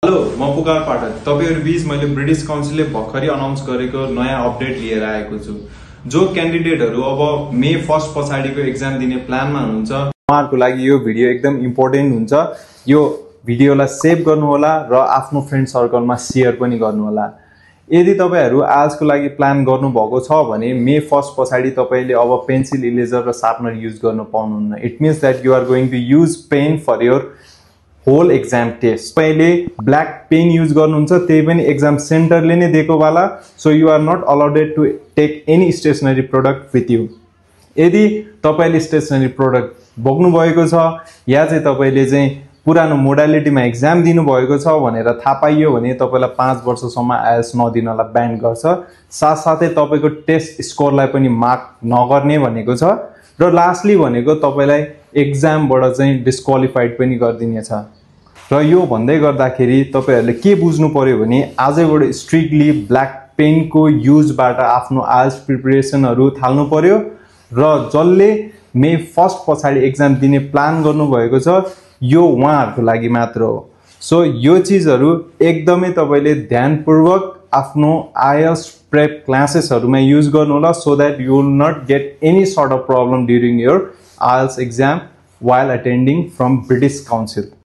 Hello म पुकार पाठक तपाईहरु बीच मैले ब्रिटिश काउन्सिलले भर्खरै अनाउन्स गरेको नयाँ अपडेट लिएर आएको छु। जो क्यान्डिडेटहरु अब मे 1 पछाडीको एक्जाम दिने प्लानमा हुनुहुन्छ उहाँहरुको लागि यो भिडियो एकदम इम्पोर्टेन्ट हुन्छ। यो भिडियोलाई सेभ गर्नु होला र आफ्नो फ्रेन्ड सर्कलमा शेयर पनि गर्नु होला। यदि तपाईहरु आजको लागि प्लान गर्नु भएको छ भने मे 1 पछाडी तपाईले अब पेन्सिल इरेजर र शार्पनर युज गर्न पाउनुहुन्न। It means that you are going to use pen for your whole exam test. पहिले ब्ल्याक पेन युज गर्नुहुन्छ त्यही पनि एक्जाम सेन्टरले नै दिएको वाला। So you are not allowed to take any stationery product with you. यदि तपाईले स्टेशनरी प्रोडक्ट बोक्नु भएको छ या चाहिँ तपाईले चाहिँ पुरानो मोडालिटीमा एक्जाम दिनु भएको छ भनेर थाहा पाइयो भने तपाईलाई 5 वर्षसम्म आइएल्स नदिनलाई ब्यान गर्छ। साथसाथै तपाईको टेस्ट स्कोरलाई पनि मार्क नगर्ने भनेको छ र लास्टली भनेको तपाईलाई एक्जामबाट चाहिँ डिस्क्वालिफाइड पनि गर्दिनेछ। र यो भन्दै गर्दाखेरि तपाईहरुले के बुझ्नु पर्यो भने आजैबाट स्ट्रिक्टली ब्ल्याक पेनको युजबाट आफ्नो आइएल्स प्रिपरेसनहरु थाल्नु पर्यो र जसले मे 1 पछाडी एक्जाम दिने प्लान गर्नु भएको छ यो उहाँहरुको लागि मात्र हो। सो यो चीजहरु एकदमै तपाईले ध्यानपूर्वक आफ्नो आइएल्स प्रेप क्लासेसहरुमा युज गर्नु होला so that you will not get any sort of problem during your IELTS exam while attending from British Council.